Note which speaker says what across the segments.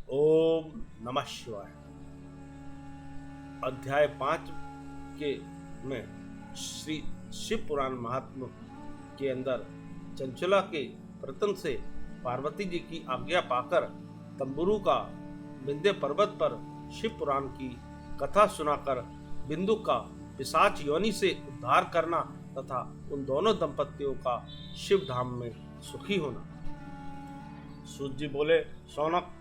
Speaker 1: ओम नमः शिवाय। अध्याय 5 के में श्री शिव पुराण महात्म्य के अंदर चंचला के प्रतन से पार्वती जी की आज्ञा पाकर तंबुरु का विंध्य पर्वत पर शिव पुराण की कथा सुनाकर बिंदु का पिशाच योनि से उद्धार करना तथा उन दोनों दंपतियों का शिव धाम में सुखी होना। सूत जी बोले, शौनक,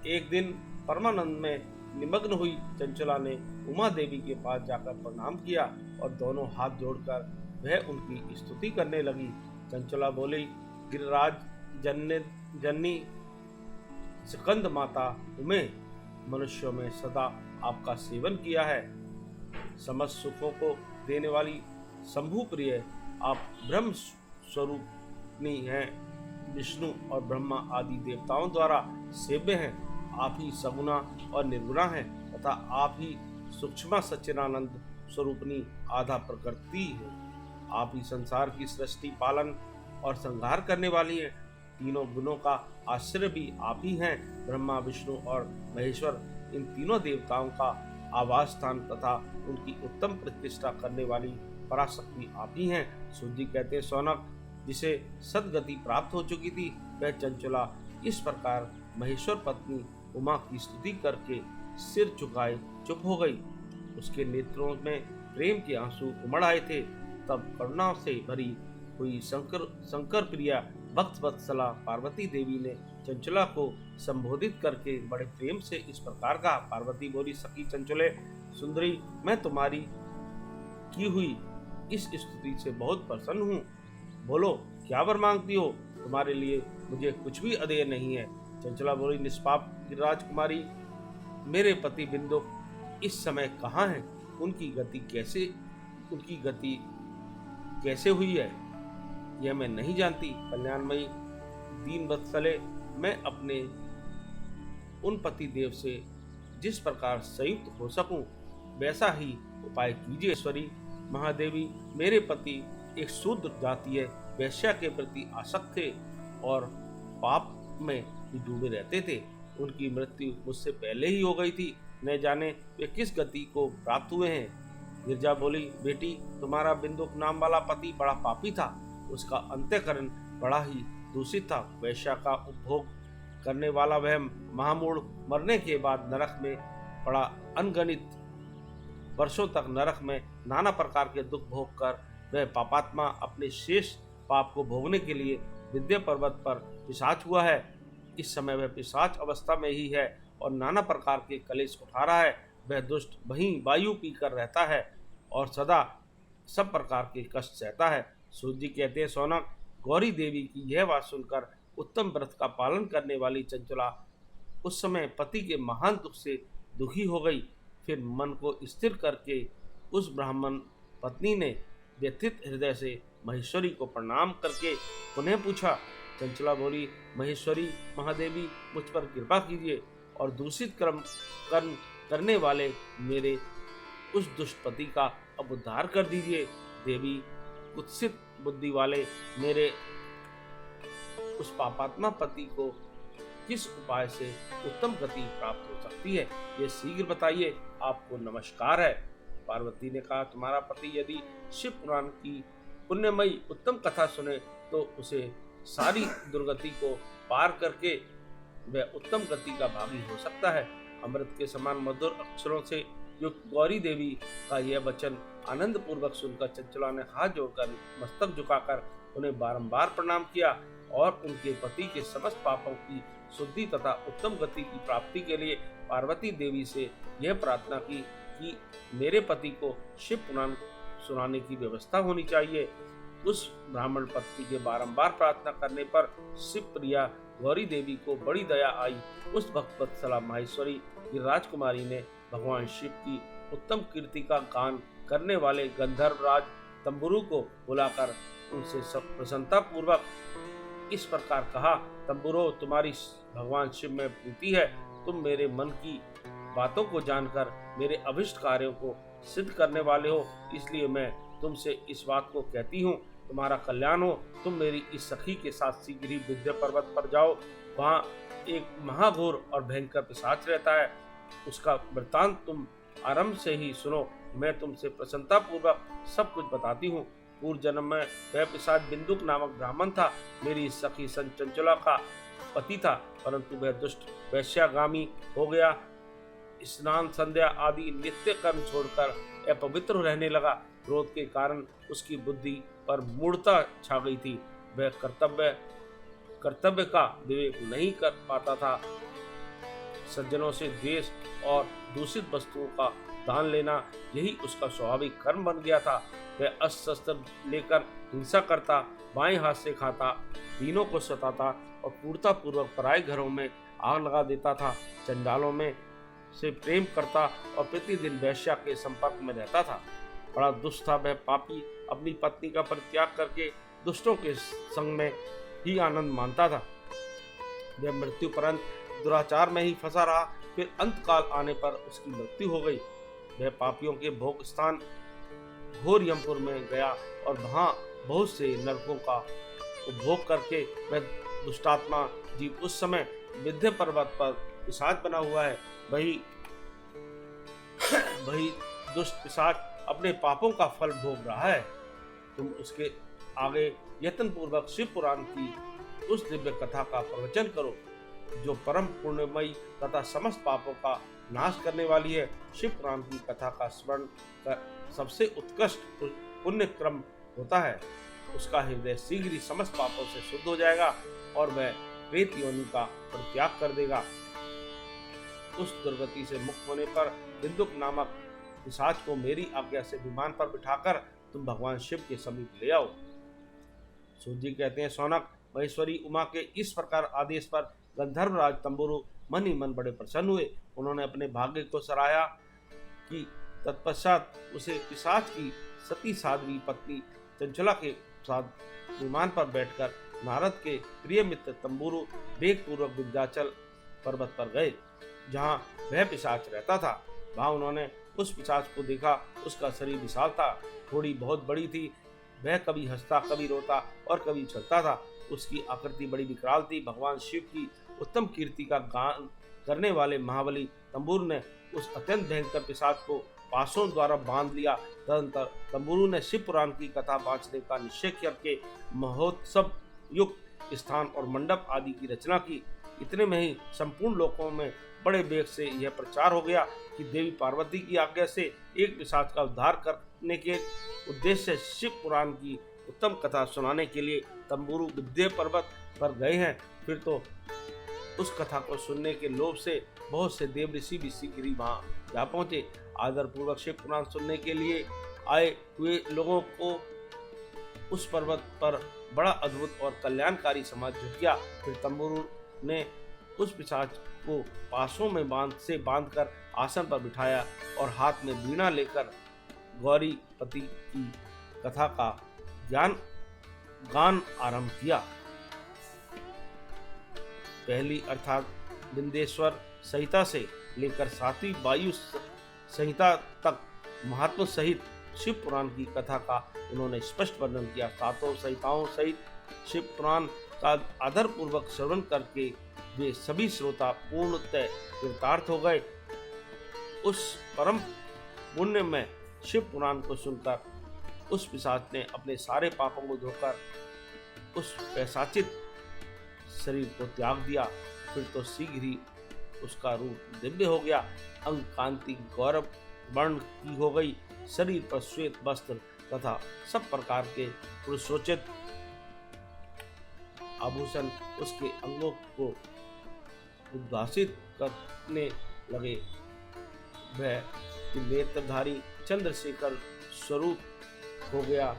Speaker 1: एक दिन परमानंद में निमग्न हुई चंचला ने उमा देवी के पास जाकर प्रणाम किया और दोनों हाथ जोड़कर वह उनकी स्तुति करने लगी। चंचला बोली, गिरिराज जननी स्कंद माता उमे, मनुष्यों में सदा आपका सेवन किया है। समस्त सुखों को देने वाली शंभु प्रिय आप ब्रह्म स्वरूपनी हैं। विष्णु और ब्रह्मा आदि देवताओं द्वारा सेव्य हैं। आप ही सगुना और निर्गुणा हैं तथा आप ही सूक्ष्म सच्चिदानंद स्वरूपनी आधा प्रकृति है। आप ही संसार की सृष्टि, पालन और संहार करने वाली हैं। तीनों गुणों का आश्रय भी आप ही हैं। ब्रह्मा, विष्णु और महेश्वर, इन तीनों देवताओं का आवास स्थान तथा उनकी उत्तम प्रतिष्ठा करने वाली पराशक्ति आप ही हैं। सूत जी कहते हैं, शौनक, जिसे सदगति प्राप्त हो चुकी थी वह चंचला इस प्रकार महेश्वर पत्नी उमा की स्तुति करके सिर झुकाए चुप हो गई। उसके नेत्रों में प्रेम के आंसू उमड़ आए थे। तब करुणा से भरी हुई शंकर प्रिया भक्त वत्सला पार्वती देवी ने चंचला को संबोधित करके बड़े प्रेम से इस प्रकार कहा। पार्वती बोली, सखी चंचले सुंदरी, मैं तुम्हारी की हुई इस स्तुति से बहुत प्रसन्न हूँ। बोलो, क्या वर मांगती हो? तुम्हारे लिए मुझे कुछ भी अदेय नहीं है। चंचला बोली, निष्पाप राजकुमारी, मेरे पति बिंदु इस समय कहाँ हैं? उनकी गति कैसे हुई है यह मैं नहीं जानती। कल्याणमयी दीन वत्सले, मैं अपने उन पति देव से जिस प्रकार संयुक्त हो सकूं वैसा ही उपाय कीजिए। ईश्वरी महादेवी, मेरे पति एक शूद्र जातीय वैश्या के प्रति आसक्त थे और पाप में ही डूबे रहते थे। उनकी मृत्यु मुझसे पहले ही हो गई थी। न जाने वे किस गति को प्राप्त हुए हैं। गिरजा बोली, बेटी, तुम्हारा बिंदुक नाम वाला पति बड़ा पापी था। उसका अंतःकरण बड़ा ही दूषित था। वैश्या का उपभोग करने वाला वह महामूढ़ मरने के बाद नरक में पड़ा अनगणित वर्षों तक नरक में नाना प्रकार के दुख भोग कर वह पापात्मा अपने शेष पाप को भोगने के लिए विंध्य पर्वत पर पिशाच हुआ है। इस समय वह पिशाच अवस्था में ही है और नाना प्रकार के कलेश उठा रहा है। वह दुष्ट वहीं वायु पीकर रहता है और सदा सब प्रकार के कष्ट सहता है। सूत जी कहते हैं, शौनक, गौरी देवी की यह बात सुनकर उत्तम व्रत का पालन करने वाली चंचला उस समय पति के महान दुख से दुखी हो गई। फिर मन को स्थिर करके उस ब्राह्मण पत्नी ने व्यथित हृदय से महेश्वरी को प्रणाम करके पुनः पूछा। चंचला बोली, महेश्वरी महादेवी, मुझ पर कृपा कीजिए और दूषित कर्म करने वाले मेरे उस दुष्ट पति का अब उद्धार कर दीजिए। देवी, कुत्सित बुद्धि वाले मेरे उस पापात्मा पति को किस उपाय से उत्तम गति प्राप्त हो सकती है, ये शीघ्र बताइए। आपको नमस्कार है। पार्वती ने कहा, तुम्हारा पति यदि शिव पुराण की पुण्यमयी उत्तम कथा सुने तो उसे सारी दुर्गति को पार करके वह उत्तम गति का भागी हो सकता है। अमृत के समान मधुर अक्षरों से युक्त गौरी देवी का यह वचन आनंद पूर्वक सुनकर चंचला ने हाथ जोड़कर मस्तक झुकाकर उन्हें बारंबार प्रणाम किया और उनके पति के समस्त पापों की शुद्धि तथा उत्तम गति की प्राप्ति के लिए पार्वती देवी से यह प्रार्थना की कि मेरे पति को शिव पुराण सुनाने की व्यवस्था होनी चाहिए। उस ब्राह्मण पति के बारंबार प्रार्थना करने पर शिव प्रिया गौरी देवी को बड़ी दया आई। उस भक्त वत्सला माहेश्वरी राजकुमारी ने भगवान शिव की उत्तम कीर्ति का गान करने वाले गंधर्व राज तंबुरु को बुलाकर उनसे सब प्रसन्नता पूर्वक इस प्रकार कहा, तंबुरो, तुम्हारी भगवान शिव में प्रीति है। तुम मेरे मन की बातों को जानकर मेरे अभिष्ट कार्यों को सिद्ध करने वाले हो, इसलिए मैं तुमसे इस बात को कहती हूँ, तुम्हारा कल्याण हो। तुम मेरी इस सखी के साथ शीघ्र ही विंध्य पर्वत पर जाओ। वहाँ एक महाघोर और भयंकर पिशाच रहता है। उसका वृत्तांत तुम आरंभ से ही सुनो। मैं तुमसे प्रसन्नता पूर्वक सब कुछ बताती हूँ। पूर्व जन्म में वह पिशाच बिंदुक नामक ब्राह्मण था। मेरी सखी चंचला का पति था, परंतु वह दुष्ट वैश्यागामी हो गया। स्नान संध्या आदि नित्य कर्म छोड़कर अपवित्र रहने लगा। क्रोध के कारण उसकी बुद्धि पर मूढ़ता छा गई थी। वह कर्तव्य का विवेक नहीं कर पाता था। सज्जनों से द्वेष और दूषित वस्तुओं का दान लेना यही उसका स्वाभाविक कर्म बन गया था। वह अस्त्र शस्त्र लेकर हिंसा करता, बाएं हाथ से खाता, दीनों को सताता और क्रूरता पूर्वक पराये घरों में आग लगा देता था। चंडालों में से प्रेम करता और प्रतिदिन वैश्या के संपर्क में रहता था। बड़ा दुष्ट था वह पापी। अपनी पत्नी का परित्याग करके दुष्टों के संग में ही आनंद मानता था। वह मृत्यु पर्यंत दुराचार में ही फंसा रहा। फिर अंत काल आने पर उसकी मृत्यु हो गई। वह पापियों के भोग स्थान घोर यमपुर में गया और वहां बहुत से नरकों का उपभोग करके वह दुष्टात्मा जीव उस समय विंध्य पर्वत पर पिशाच बना हुआ है। वही दुष्ट पिशाच अपने पापों का फल भोग रहा है। तुम उसके आगे यत्न पूर्वक शिव पुराण की उस दिव्य कथा का प्रवचन करो जो परम पुण्यमयी तथा समस्त पापों का नाश करने वाली है। शिव पुराण की कथा का स्मरण कर सबसे उत्कृष्ट पुण्य क्रम होता है। उसका हृदय शीघ्र ही समस्त पापों से शुद्ध हो जाएगा और वह प्रेत योनि का परित्याग कर देगा। उस दुर्गति से मुक्त होने पर बिंदुक नामक पिशाच को मेरी आज्ञा से विमान पर बिठाकर तुम भगवान शिव के समीप ले आओ। सूत जी कहते हैं, सौनक, महेश्वरी उमा के इस प्रकार आदेश पर गंधर्वराज तंबुरु मन ही मन बड़े प्रसन्न हुए। उन्होंने अपने भाग्य को सराहा कि तत्पश्चात उसे पिशाच की सती साध्वी पत्नी चंचला के साथ विमान पर बैठकर नारद के प्रिय मित्र तंबुरु वेग पूर्वक विंध्याचल पर्वत पर गए जहाँ वह पिशाच रहता था। वहाँ उन्होंने उस पिशाच को देखा। उसका शरीर विशाल था, थोड़ी बहुत बड़ी थी। वह कभी हंसता, कभी रोता और कभी चलता था। उसकी आकृति बड़ी विकराल थी। भगवान शिव की उत्तम कीर्ति का गान करने वाले महाबली तंबुरु ने उस अत्यंत भयंकर पिशाच को पासों द्वारा बांध लिया। तदंतर तंबुरु ने शिव पुराण की कथा बांचने का निश्चय करके महोत्सव युक्त स्थान और मंडप आदि की रचना की। इतने में ही संपूर्ण लोकों में बड़े वेग से यह प्रचार हो गया कि देवी पार्वती की आज्ञा से एक पिशाच का उद्धार करने के उद्देश्य से शिव पुराण की उत्तम कथा सुनाने के लिए तंबुरु विंध्य पर्वत पर गए हैं। फिर तो उस कथा को सुनने के लोभ से बहुत से देव ऋषि भी शीघ्र ही वहां जा पहुंचे। आदर पूर्वक शिव पुराण सुनने के लिए आए हुए लोगों को उस पर्वत पर बड़ा अद्भुत और कल्याणकारी समाज जुट गया। फिर तंबुरु ने उस पिशाच को पासों में बांधकर आसन पर बिठाया और हाथ में वीणा लेकर गौरी पति की कथा का गान आरंभ किया। पहली अर्थात विंध्येश्वर संहिता से लेकर 7वीं वायु संहिता तक महात्मा सहित शिव पुराण की कथा का उन्होंने स्पष्ट वर्णन किया। 7 संहिताओं सहित शिव पुराण का आदर पूर्वक श्रवण करके वे सभी श्रोता पूर्णतः कृतार्थ हो गए। उस परम पुण्य में शिव पुराण को सुनकर उस पिशाच ने अपने सारे पापों को धोकर उस पैशाचित शरीर को त्याग दिया। फिर तो शीघ्र ही उसका रूप दिव्य हो गया। अंग कांति गौरव वर्ण की हो गई। शरीर पर श्वेत वस्त्र तथा सब प्रकार के पुरुषोचित आभूषण उसके अंगों को उद्भासित करने लगे। वह नेत्रधारी चंद्रशेखर स्वरूप हो गया।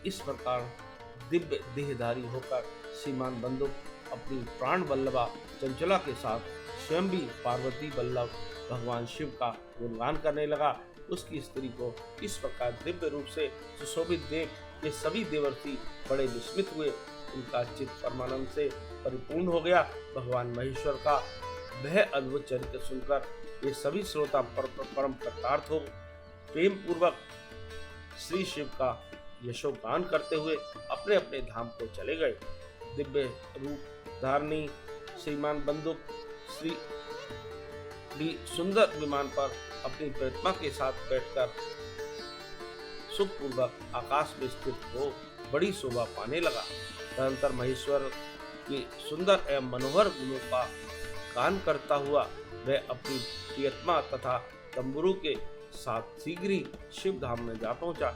Speaker 1: इस प्रकार दिव्य देहधारी होकर श्रीमान बंधु अपनी प्राण वल्लभा चंचला के साथ स्वयं भी पार्वती वल्लभ भगवान शिव का गुणगान करने लगा। उसकी स्त्री को इस प्रकार दिव्य रूप से सुशोभित देख ये सभी देवर्षि बड़े विस्मित हुए। उनका चित्त परमानंद से परिपूर्ण हो गया। भगवान महेश्वर का वह अद्भुत चरित्र सुनकर ये सभी श्रोता परम कृतार्थ हो प्रेम पूर्वक श्री शिव का यशोगान करते हुए अपने अपने धाम को चले गए। दिव्य रूप धारणी श्रीमान बंदूक श्री भी सुंदर विमान पर अपनी प्रतिमा के साथ बैठकर सुखपूर्वक आकाश में स्थित हो बड़ी शोभा पाने लगा। तदनंतर महेश्वर के सुंदर एवं मनोहर गुणों का गान करता हुआ वह अपनी प्रियतमा तथा तंबुरू के साथ शीघ्र ही शिव धाम में जा पहुंचा।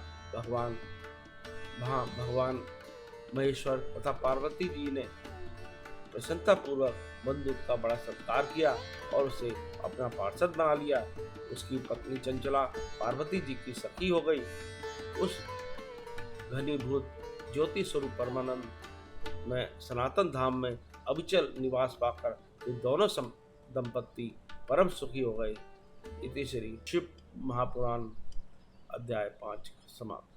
Speaker 1: भगवान महेश्वर तथा पार्वती जी ने प्रसन्नता पूर्वक बंदूक का बड़ा सत्कार किया और उसे अपना पार्षद बना लिया। उसकी पत्नी चंचला पार्वती जी की सखी हो गई। उस घनीभूत ज्योति स्वरूप परमानंद में सनातन धाम में अविचल निवास पाकर ये दोनों दंपत्ति परम सुखी हो गए। इति श्री शिव महापुराण अध्याय 5 समाप्त।